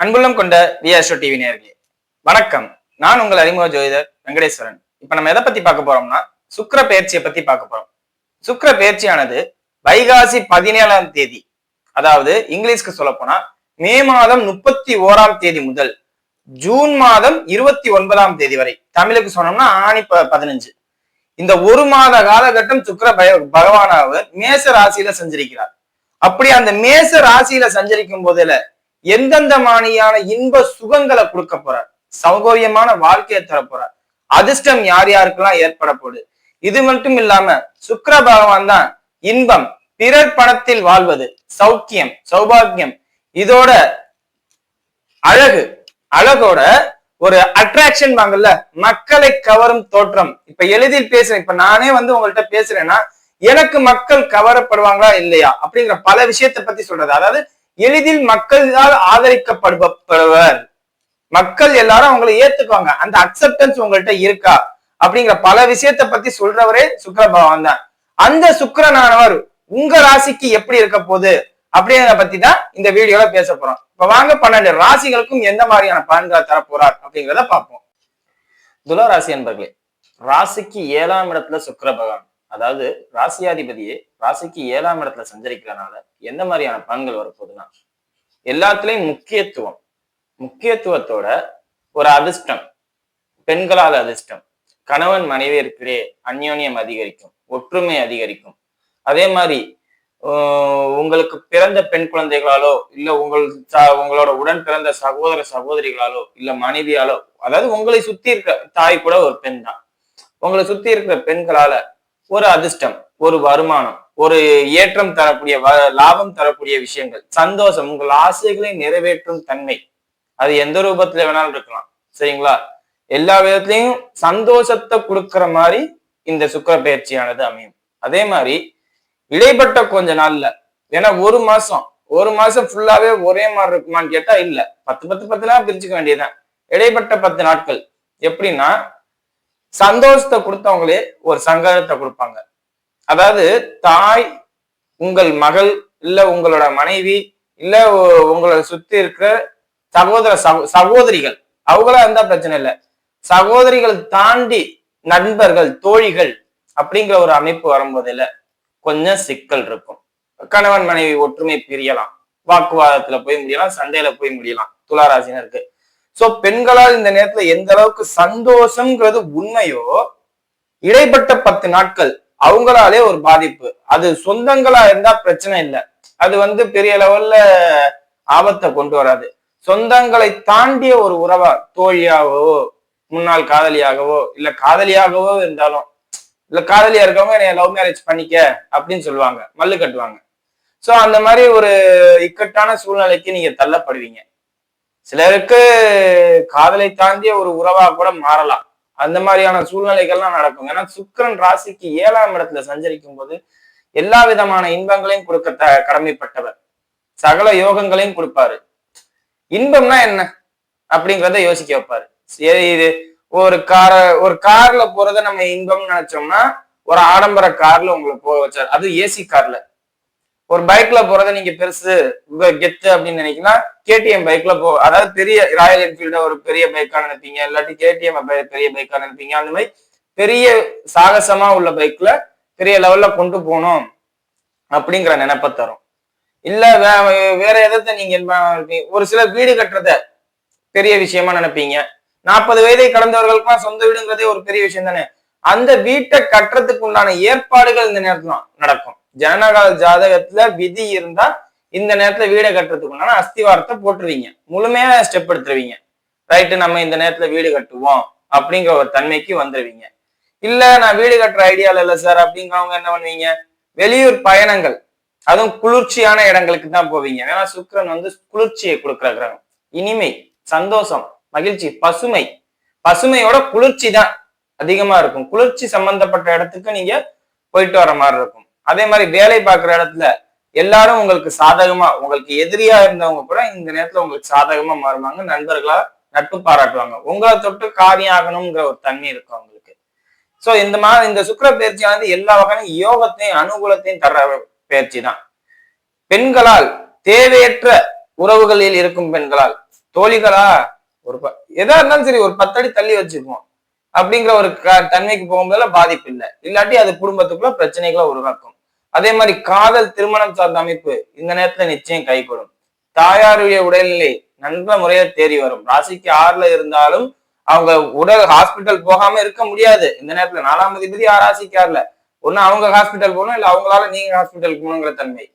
அன்புள்ளம் கொண்ட விஆர்ஷோ டிவி நேயர்களே வணக்கம். நான் உங்கள் அறிமுக ஜோதிடர் வெங்கடேஸ்வரன். இப்ப நம்ம எதை பத்தி பார்க்க போறோம்னா சுக்கிர பெயர்ச்சியை பத்தி பார்க்க போறோம். சுக்கிர பெயர்ச்சியானது வைகாசி 17ஆம் தேதி, அதாவது இங்கிலீஷ்க்கு சொல்ல போனா மே மாதம் 31ஆம் தேதி முதல் ஜூன் மாதம் 29ஆம் தேதி வரை, தமிழுக்கு சொன்னோம்னா ஆணி 15, இந்த ஒரு மாத காலகட்டம் சுக்கிர பகவானாவர் மேச ராசியில சஞ்சரிக்கிறார். அப்படி அந்த மேச ராசியில சஞ்சரிக்கும் போதுல எந்தெந்த மாணியான இன்ப சுகங்களை கொடுக்க போறார், சௌகரியமான வாழ்க்கையை தர போறார், அதிர்ஷ்டம் யார் யாருக்கெல்லாம் ஏற்பட போகுது. இது மட்டும் இல்லாம சுக்கிர பகவான் தான் இன்பம், பிறர் பணத்தில் வாழ்வது, சௌக்கியம், சௌபாகியம், இதோட அழகோட ஒரு அட்ராக்ஷன் வாங்கல்ல, மக்களை கவரும் தோற்றம். இப்ப எளிதில் பேசுறேன், இப்ப நானே உங்கள்கிட்ட பேசுறேன்னா எனக்கு மக்கள் கவரப்படுவாங்களா இல்லையா அப்படிங்கிற பல விஷயத்தை பத்தி சொல்றது. அதாவது எளிதில் மக்களால் ஆதரிக்கப்படுபவர், மக்கள் எல்லாரும் அவங்களை ஏத்துக்குவாங்க, அந்த அக்செப்டன்ஸ் உங்கள்கிட்ட இருக்கா அப்படிங்கிற பல விஷயத்தை பத்தி சொல்றவரே சுக்கிர பகவான் தான். அந்த சுக்கிரனானவர் உங்க ராசிக்கு எப்படி இருக்க போகுது அப்படிங்கிறத பத்தி தான் இந்த வீடியோல பேச போறோம். இப்ப வாங்க 12 ராசிகளுக்கும் எந்த மாதிரியான பலன்களை தரப்போறார் அப்படிங்கிறத பார்ப்போம். துலா ராசி என்பர்களே, ராசிக்கு 7ஆம் இடத்துல சுக்கிர பகவான், அதாவது ராசியாதிபதியே ராசிக்கு 7ஆம் இடத்துல சஞ்சரிக்கிறனால எந்த மாதிரியான பலன்கள் வரப்போகுதுன்னா, எல்லாத்துலயும் முக்கியத்துவத்தோட ஒரு அதிர்ஷ்டம், பெண்களால் அதிர்ஷ்டம், கணவன் மனைவியருக்கிடையே அந்யோன்யம் அதிகரிக்கும், ஒற்றுமை அதிகரிக்கும். அதே மாதிரி உங்களுக்கு பிறந்த பெண் குழந்தைகளாலோ இல்ல உங்களோட உடன் பிறந்த சகோதர சகோதரிகளாலோ இல்ல மனைவியாலோ, அதாவது உங்களை சுத்தி இருக்க தாய் கூட ஒரு பெண் தான், உங்களை சுத்தி இருக்கிற பெண்களால ஒரு அதிர்ஷ்டம், ஒரு வருமானம், ஒரு ஏற்றம் தரக்கூடிய லாபம் தரக்கூடிய விஷயங்கள், சந்தோஷம், உங்கள் ஆசைகளை நிறைவேற்றும் தன்மை, அது எந்த ரூபத்துல வேணாலும் இருக்கலாம். சரிங்களா? எல்லா விதத்திலையும் சந்தோஷத்தை கொடுக்கிற மாதிரி இந்த சுக்கிர பெயர்ச்சியானது அமையும். அதே மாதிரி இடைப்பட்ட கொஞ்ச நாள்ல, ஏன்னா ஒரு மாசம் ஃபுல்லாவே ஒரே மாதிரி இருக்குமான்னு கேட்டா இல்ல, 10 பிரிச்சுக்க வேண்டியதுதான். இடைப்பட்ட 10 நாட்கள் எப்படின்னா, சந்தோஷத்தை கொடுத்தவங்களே ஒரு சங்கடத்தை கொடுப்பாங்க. அதாவது தாய், உங்கள் மகள், இல்ல உங்களோட மனைவி, இல்ல உங்களோட சுத்தி இருக்கிற சகோதரிகள், அவங்களா இருந்தா பிரச்சனை இல்லை. சகோதரிகள் தாண்டி நண்பர்கள், தோழிகள் அப்படிங்கிற ஒரு அமைப்பு வரும்போதில்ல கொஞ்சம் சிக்கல் இருக்கும். கணவன் மனைவி ஒற்றுமை பிரியலாம், வாக்குவாதத்துல போய் முடியலாம், சண்டையில போய் முடியலாம் துளாராசினருக்கு. சோ பெண்களால் இந்த நேரத்துல எந்த அளவுக்கு சந்தோஷம்ங்கிறது உண்மையோ, இடைப்பட்ட 10 நாட்கள் அவங்களாலே ஒரு பாதிப்பு. அது சொந்தங்களா இருந்தா பிரச்சனை இல்லை, அது பெரிய லெவல்ல ஆபத்தை கொண்டு வராது. சொந்தங்களை தாண்டிய ஒரு உறவா, தோழியாகவோ முன்னாள் காதலியாகவோ இல்ல காதலியாகவோ இருந்தாலும், இல்ல காதலியா இருக்கவங்க என்னைய லவ் மேரேஜ் பண்ணிக்க அப்படின்னு சொல்லுவாங்க, மல்லு கட்டுவாங்க. சோ அந்த மாதிரி ஒரு இக்கட்டான சூழ்நிலைக்கு நீங்க தள்ளப்படுவீங்க. சிலருக்கு காதலை தாண்டிய ஒரு உறவா கூட மாறலாம். அந்த மாதிரியான சூழ்நிலைகள்லாம் நடக்கும். ஏன்னா சுக்கிரன் ராசிக்கு 7ஆம் இடத்துல சஞ்சரிக்கும் போது எல்லா விதமான இன்பங்களையும் கொடுக்க கடமைப்பட்டவர், சகல யோகங்களையும் கொடுப்பாரு. இன்பம்னா என்ன அப்படிங்கிறத யோசிக்க வைப்பாரு. சரி, இது ஒரு கார்ல போறத நம்ம இன்பம்னு நினைச்சோம்னா ஒரு ஆடம்பர கார்ல உங்களை போக வச்சாரு, அது ஏசி கார்ல. ஒரு பைக்ல போறதை நீங்க பெருசு கெத்து அப்படின்னு நினைக்கலாம், கேடிஎம் பைக்ல அதாவது பெரிய ராயல் என்ஃபீல்ட ஒரு பெரிய பைக்கா நினைப்பீங்க, இல்லாட்டி கேடிஎம் பெரிய பைக்கா நினைப்பீங்க. அந்த மாதிரி பெரிய சாகசமா உள்ள பைக்ல பெரிய லெவல்ல கொண்டு போகணும் அப்படிங்கிற நினைப்ப தரும். இல்ல வேற எதை நீங்க ஒரு சிலர் வீடு கட்டுறத பெரிய விஷயமா நினைப்பீங்க. 40 வயதை கடந்தவர்களுக்குலாம் சொந்த வீடுங்கிறதே ஒரு பெரிய விஷயம் தானே. அந்த வீட்டை கட்டுறதுக்கு உண்டான ஏற்பாடுகள் இந்த நேரத்துல நடக்கும். ஜனனகால ஜாதகத்துல விதி இருந்தா இந்த நேரத்துல வீடை கட்டுறதுக்கு உண்டான அஸ்திவாரத்தை போட்டுருவீங்க, முழுமையா ஸ்டெப் எடுத்துருவீங்க. ரைட்டு, நம்ம இந்த நேரத்துல வீடு கட்டுவோம் அப்படிங்கிற ஒரு தன்மைக்கு வந்துருவீங்க. இல்ல நான் வீடு கட்டுற ஐடியால இல்ல சார் அப்படிங்கிறவங்க என்ன பண்ணுவீங்க, வெளியூர் பயணங்கள், அதுவும் குளிர்ச்சியான இடங்களுக்கு தான் போவீங்க. ஏன்னா சுக்கிரன் குளிர்ச்சியை கொடுக்குற கிரகம், இனிமை, சந்தோஷம், மகிழ்ச்சி, பசுமையோட குளிர்ச்சி தான் அதிகமா இருக்கும். குளிர்ச்சி சம்பந்தப்பட்ட இடத்துக்கு நீங்க போயிட்டு வர மாதிரி இருக்கும். அதே மாதிரி வேலை பார்க்குற இடத்துல எல்லாரும் உங்களுக்கு சாதகமா, உங்களுக்கு எதிரியா இருந்தவங்க கூட இந்த நேரத்துல உங்களுக்கு சாதகமா மாறுவாங்க, நண்பர்களா நட்பு பாராட்டுவாங்க, உங்களை தொட்டு காரியம் ஆகணுங்கிற ஒரு தன்மை இருக்கும் அவங்களுக்கு. சோ இந்த சுக்கிர பயிற்சியானது எல்லா வகையும் யோகத்தையும் அனுகூலத்தையும் தர்ற பயிற்சி தான். பெண்களால் தேவையற்ற உறவுகளில் இருக்கும் பெண்களால் தோழிகளா ஒரு எதா இருந்தாலும் சரி ஒரு 10 அடி தள்ளி வச்சுக்குவோம் அப்படிங்கிற ஒரு தன்மைக்கு போகும்போதுல பாதிப்பு இல்லை. இல்லாட்டி அது குடும்பத்துக்குள்ள பிரச்சனைகளை உருவாக்கும். அதே மாதிரி காதல் திருமணம் சார்ந்த அமைப்பு இந்த நேரத்துல நிச்சயம் கைகூடும். தாயாருடைய உடல்நிலை நல்ல முறையில தேறி வரும். ராசிக்கு 6ல இருந்தாலும் அவங்க உடல் ஹாஸ்பிட்டல் போகாம இருக்க முடியாது. இந்த நேரத்துல 4ஆம் அதிபதி ராசிக்கு 6ல ஒண்ணு அவங்க ஹாஸ்பிட்டல் போகணும், இல்ல அவங்களால நீங்க ஹாஸ்பிட்டல் போகணுங்கிற தன்மை.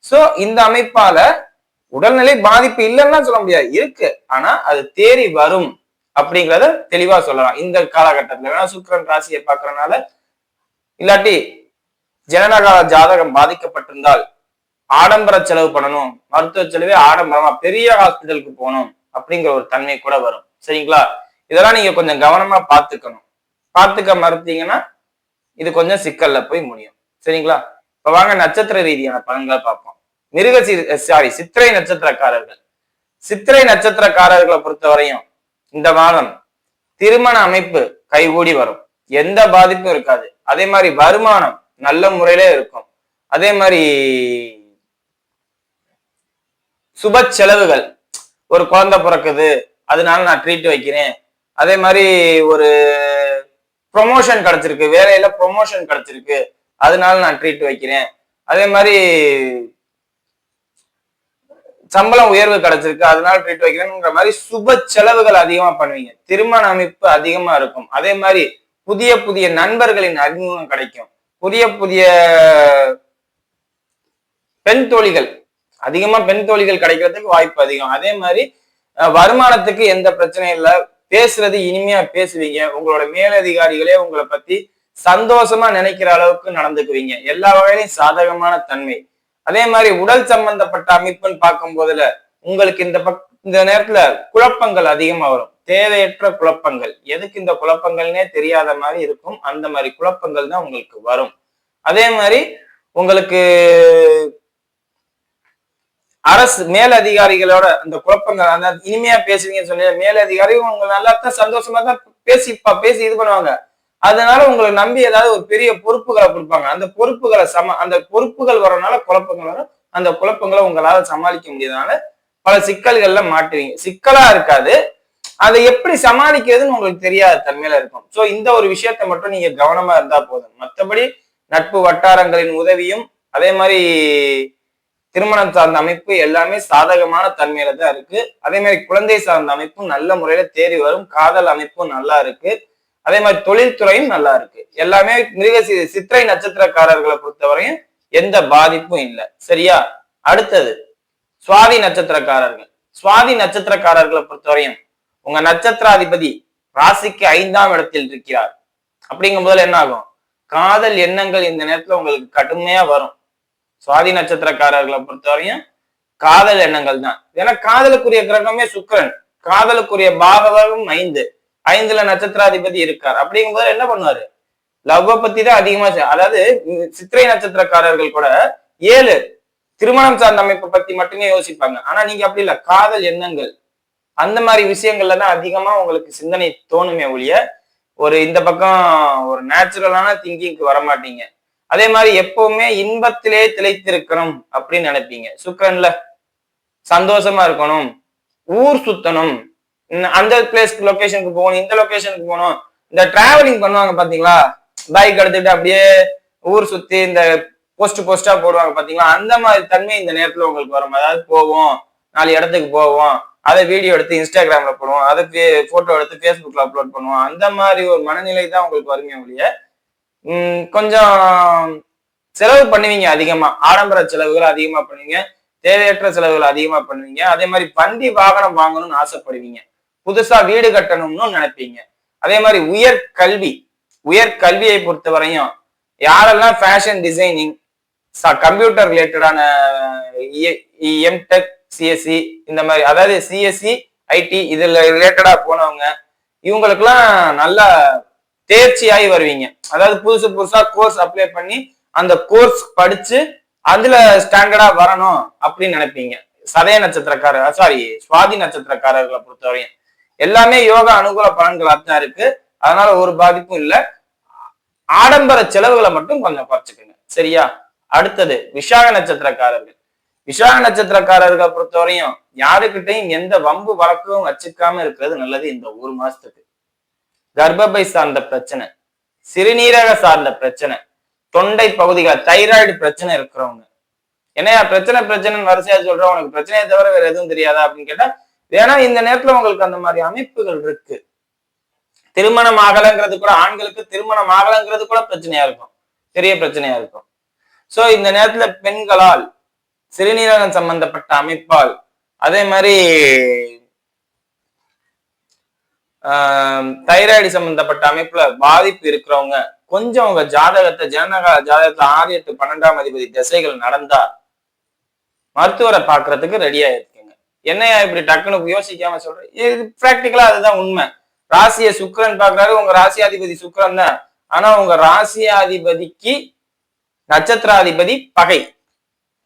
சோ இந்த அமைப்பால உடல்நிலை பாதிப்பு இல்லைன்னா சொல்ல முடியாது, இருக்கு. ஆனா அது தேறி வரும் அப்படிங்கிறத தெளிவா சொல்லலாம் இந்த காலகட்டத்துல. ஏன்னா சுக்கிரன் ராசியை பாக்குறதுனால, இல்லாட்டி ஜனனகால ஜாதகம் பாதிக்கப்பட்டிருந்தால் ஆடம்பர செலவு பண்ணணும், மருத்துவ செலவே ஆடம்பரமா பெரிய ஹாஸ்பிட்டலுக்கு போகணும் அப்படிங்கிற ஒரு தன்மை கூட வரும். சரிங்களா? இதெல்லாம் நீங்க கொஞ்சம் கவனமா பார்த்துக்கணும். பார்த்துக்க மறுத்தீங்கன்னா இது கொஞ்சம் சிக்கல்ல போய் முடியும். சரிங்களா? இப்ப வாங்க நட்சத்திர ரீதியான பலன்களை பார்ப்போம். சித்திரை நட்சத்திரக்காரர்கள். சித்திரை நட்சத்திரக்காரர்களை பொறுத்தவரையும் இந்த மாதம் திருமண அமைப்பு கைகூடி வரும். எந்த பாதிப்பும் இருக்காது. அதே மாதிரி வருமானம் நல்ல முறையில இருக்கும். அதே மாதிரி சுப செலவுகள், ஒரு குழந்தை பிறக்குது அதனால நான் ட்ரீட் வைக்கிறேன், அதே மாதிரி ஒரு ப்ரொமோஷன் கிடைச்சிருக்கு, வேலையில ப்ரொமோஷன் கிடைச்சிருக்கு அதனால நான் ட்ரீட் வைக்கிறேன், அதே மாதிரி சம்பளம் உயர்வு கிடைச்சிருக்கு அதனால ட்ரீட் வைக்கிறேங்கிற மாதிரி சுப செலவுகள் அதிகமா பண்ணுவீங்க. திருமண அமைப்பு அதிகமா இருக்கும். அதே மாதிரி புதிய புதிய நண்பர்களின் அறிமுகம் கிடைக்கும். புதிய புதிய பெண் தோழிகள், அதிகமா பெண் தோழிகள் கிடைக்கிறதுக்கு வாய்ப்பு அதிகம். அதே மாதிரி வருமானத்துக்கு எந்த பிரச்சனையும் இல்லை. பேசுறது இனிமையா பேசுவீங்க. உங்களோட மேலதிகாரிகளே உங்களை பத்தி சந்தோஷமா நினைக்கிற அளவுக்கு நடந்துக்குவீங்க. எல்லா வகையிலும் சாதகமான தன்மை. அதே மாதிரி உடல் சம்பந்தப்பட்ட அமைப்புன்னு பார்க்கும் போதுல உங்களுக்கு இந்த நேரத்துல குழப்பங்கள் அதிகமா வரும். தேவையற்ற குழப்பங்கள், எதுக்கு இந்த குழப்பங்கள்னே தெரியாத மாதிரி இருக்கும். அந்த மாதிரி குழப்பங்கள் தான் உங்களுக்கு வரும். அதே மாதிரி உங்களுக்கு அரசு மேலதிகாரிகளோட அந்த குழப்பங்கள், அந்த இனிமையா பேசுவீங்கன்னு சொன்னீங்க, மேலதிகாரிகள் உங்க நல்லா தான் சந்தோஷமா தான் பேசி இது பண்ணுவாங்க. அதனால உங்களை நம்பி ஏதாவது ஒரு பெரிய பொறுப்புகளை கொடுப்பாங்க. அந்த பொறுப்புகளை அந்த பொறுப்புகள் வரனால குழப்பங்கள் வரும். அந்த குழப்பங்களை உங்களால சமாளிக்க முடியாதனால பல சிக்கல்கள்ல மாட்டுவீங்க. சிக்கலா இருக்காது, அதை எப்படி சமாளிக்கிறதுன்னு உங்களுக்கு தெரியாத தன்மையில இருக்கும். சோ இந்த ஒரு விஷயத்த மட்டும் நீங்க கவனமா இருந்தா போதும். மற்றபடி நட்பு வட்டாரங்களின் உதவியும் அதே மாதிரி திருமணம் சார்ந்த அமைப்பு எல்லாமே சாதகமான தன்மையில தான் இருக்கு. அதே மாதிரி குழந்தை சார்ந்த அமைப்பும் நல்ல முறையில தேறி வரும். காதல் அமைப்பும் நல்லா இருக்கு. அதே மாதிரி தொழில்துறையும் நல்லா இருக்கு. எல்லாமே சித்திரை நட்சத்திரக்காரர்களை பொறுத்தவரையும் எந்த பாதிப்பும் இல்லை. சரியா? அடுத்தது சுவாதி நட்சத்திரக்காரர்கள். சுவாதி நட்சத்திரக்காரர்களை பொறுத்தவரையும் உங்க நட்சத்திராதிபதி ராசிக்கு 5ஆம் இடத்தில் இருக்கிறார். அப்படிங்கும் போதுல என்ன ஆகும்? காதல் எண்ணங்கள் இந்த நேரத்துல உங்களுக்கு கடுமையா வரும். சுவாதி நட்சத்திரக்காரர்களை பொறுத்தவரையும் காதல் எண்ணங்கள் தான். ஏன்னா காதலுக்குரிய கிரகமே சுக்கிரன், காதலுக்குரிய பாகவகம் 5ல நட்சத்திராதிபதி இருக்கார். அப்படிங்கும்போது என்ன பண்ணுவாரு? லவ்வ பத்தி தான் அதிகமா. அதாவது சித்திரை நட்சத்திரக்காரர்கள் கூட 7 திருமணம் சார்ந்த அமைப்பை பத்தி மட்டுமே யோசிப்பாங்க. ஆனா நீங்க அப்படி இல்ல, காதல் எண்ணங்கள் அந்த மாதிரி விஷயங்கள்ல தான் அதிகமா உங்களுக்கு சிந்தனை தோணுமே ஒழிய ஒரு இந்த பக்கம் ஒரு நேச்சுரலான திங்கிங்க்கு வரமாட்டீங்க. அதே மாதிரி எப்பவுமே இன்பத்திலே திளைத்திருக்கணும் அப்படின்னு நினைப்பீங்க. சுக்கிரன்ல சந்தோஷமா இருக்கணும், ஊர் சுத்தணும், அந்த பிளேஸ்க்கு லொகேஷனுக்கு போகணும், இந்த லொகேஷனுக்கு போகணும். இந்த டிராவலிங் பண்ணுவாங்க பாத்தீங்களா, பைக் எடுத்துட்டு அப்படியே ஊர் சுத்தி இந்த போஸ்டா போடுவாங்க பாத்தீங்களா, அந்த மாதிரி தன்மை இந்த நேரத்துல உங்களுக்கு வரும். அதாவது போவோம், 4 இடத்துக்கு போவோம், அதை வீடியோ எடுத்து இன்ஸ்டாகிராம்ல போடுவோம், அதை போட்டோ எடுத்து ஃபேஸ்புக்ல அப்லோட் பண்ணுவோம். அந்த மாதிரி ஒரு மனநிலை தான் உங்களுக்கு வருமே ஒழிய கொஞ்சம் செலவு பண்ணுவீங்க. அதிகமா ஆடம்பர செலவுகள் அதிகமா பண்ணுவீங்க, தேவையற்ற செலவுகள் அதிகமா பண்ணுவீங்க. அதே மாதிரி வண்டி வாகனம் வாங்கணும்னு ஆசைப்படுவீங்க, புதுசா வீடு கட்டணும்னு நினைப்பீங்க. அதே மாதிரி உயர்கல்வியை பொறுத்தவரையும் யாரெல்லாம் ஃபேஷன் டிசைனிங், கம்ப்யூட்டர் ரிலேட்டடான எம்டெக், சிஎஸ்சி இந்த மாதிரி, அதாவது சிஎஸ்சி ஐடி இதுல ரிலேட்டடா போனவங்க இவங்களுக்கெல்லாம் நல்லா தேர்ச்சியாகி வருவீங்க. அதாவது புதுசா கோர்ஸ் அப்ளை பண்ணி அந்த கோர்ஸ் படிச்சு அதுல ஸ்டாண்டர்டா வரணும் அப்படின்னு நினைப்பீங்க. சுவாதி நட்சத்திரக்காரர்களை பொறுத்தவரையும் எல்லாமே யோகா அனுகூல பலன்களா தான் இருக்கு. அதனால ஒரு பாதிப்பும் இல்லை. ஆடம்பர செலவுகளை மட்டும் கொஞ்சம் குறைச்சுக்கோங்க. சரியா? அடுத்தது விஷாக நட்சத்திரக்காரர்கள். விசாக நட்சத்திரக்காரர்களை பொறுத்தவரையும் யாருக்கிட்டையும் எந்த வம்பு வழக்கும் வச்சுக்காம இருக்கிறது நல்லது. இந்த ஒரு மாசத்துக்கு கர்ப்பப்பை சார்ந்த பிரச்சனை, சிறுநீரக சார்ந்த பிரச்சனை, தொண்டை பகுதிகள், தைராய்டு பிரச்சனை இருக்கிறவங்க, என்னையா பிரச்சனைன்னு வரிசையா சொல்றோம், உனக்கு பிரச்சனையை தவிர வேற எதுவும் தெரியாதா அப்படின்னு கேட்டா, ஏன்னா இந்த நேரத்துல உங்களுக்கு அந்த மாதிரி அமைப்புகள் இருக்கு. திருமணம் ஆகலைங்கிறது கூட, ஆண்களுக்கு திருமணம் ஆகலைங்கிறது கூட பிரச்சனையா இருக்கும், பெரிய பிரச்சனையா இருக்கும். சோ இந்த நேரத்துல பெண்களால் சிறுநீரகம் சம்பந்தப்பட்ட அமைப்பால், அதே மாதிரி தைராய்டு சம்பந்தப்பட்ட அமைப்புல பாதிப்பு இருக்கிறவங்க கொஞ்சம் உங்க ஜாதகத்தை ஜாதகத்துல 6, 8, 12ஆம் அதிபதி திசைகள் நடந்தா மருத்துவரை பாக்குறதுக்கு ரெடியா இருக்குங்க. என்னையா இப்படி டக்குன்னு யோசிக்காம சொல்றேன், இது பிராக்டிக்கலா அதுதான் உண்மை. ராசியை சுக்கிரன் பாக்குறாரு, உங்க ராசியாதிபதி சுக்கிரன் தான். ஆனா உங்க ராசியாதிபதிக்கு நட்சத்திராதிபதி பகை.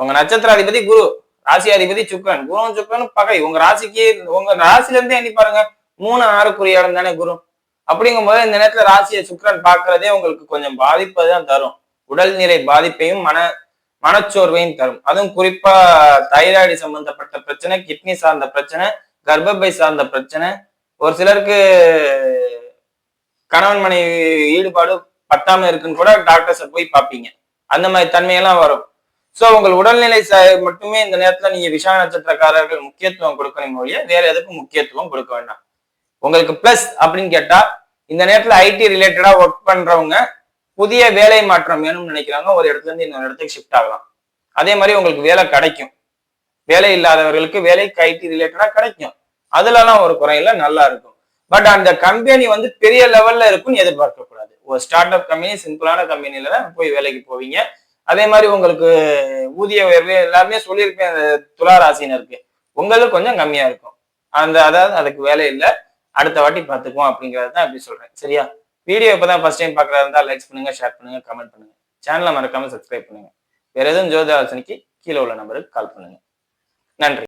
உங்க நட்சத்திராதிபதி குரு, ராசியாதிபதி சுக்கிரன், குரு சுக்கிரன் பகை. உங்க ராசிக்கு, உங்க ராசில இருந்தே எண்ணி பாருங்க, 3, 6 இடம் தானே குரு. அப்படிங்கும் போது இந்த நேரத்துல ராசியை சுக்கிரன் பாக்குறதே உங்களுக்கு கொஞ்சம் பாதிப்பை தான் தரும். உடல் நிறை பாதிப்பையும் மனச்சோர்வையும் தரும். அதுவும் குறிப்பா தைராய்டு சம்பந்தப்பட்ட பிரச்சனை, கிட்னி சார்ந்த பிரச்சனை, கர்ப்பப்பை சார்ந்த பிரச்சனை, ஒரு சிலருக்கு கணவன் மனைவி ஈடுபாடு பத்தாம இருக்குன்னு கூட டாக்டர்ஸை போய் பார்ப்பீங்க. அந்த மாதிரி தன்மையெல்லாம் வரும். சோ உங்கள் உடல்நிலை மட்டுமே இந்த நேரத்துல நீங்க விசாக நட்சத்திரக்காரர்கள் முக்கியத்துவம் கொடுக்கணும் மொழிய வேற எதுக்கும் முக்கியத்துவம் கொடுக்க வேண்டாம். உங்களுக்கு பிளஸ் அப்படின்னு கேட்டா, இந்த நேரத்துல ஐடி ரிலேட்டடா ஒர்க் பண்றவங்க புதிய வேலை மாற்றம் வேணும்னு நினைக்கிறாங்க, ஒரு இடத்துல இருந்து இன்னொரு இடத்துக்கு ஷிஃப்ட் ஆகலாம். அதே மாதிரி உங்களுக்கு வேலை கிடைக்கும். வேலை இல்லாதவர்களுக்கு வேலைக்கு ஐடி ரிலேட்டடா கிடைக்கும். அதுலலாம் ஒரு குறையில நல்லா இருக்கும். பட் அந்த கம்பெனி பெரிய லெவல்ல இருக்கும்னு எதிர்பார்க்க கூடாது. ஒரு ஸ்டார்ட் அப் கம்பெனி, சிம்பிளான கம்பெனில தான் போய் வேலைக்கு போவீங்க. அதே மாதிரி உங்களுக்கு ஊதிய உயர்வு எல்லாருமே சொல்லியிருப்பேன் துலா ராசினருக்கு, உங்களுக்கு கொஞ்சம் கம்மியா இருக்கும். அதாவது அதுக்கு வேலை இல்லை, அடுத்த வாட்டி பார்த்துக்குவோம் அப்படிங்கிறது தான் அப்படி சொல்றேன். சரியா? வீடியோ இப்பதான் ஃபர்ஸ்ட் டைம் பார்க்கறதா இருந்தா லைக் பண்ணுங்க, ஷேர் பண்ணுங்க, கமெண்ட் பண்ணுங்க. சேனலை மறக்காம சப்ஸ்கிரைப் பண்ணுங்க. வேற எதுவும் ஜோதிட ஆலோசனைக்கு கீழே உள்ள நம்பருக்கு கால் பண்ணுங்க. நன்றி.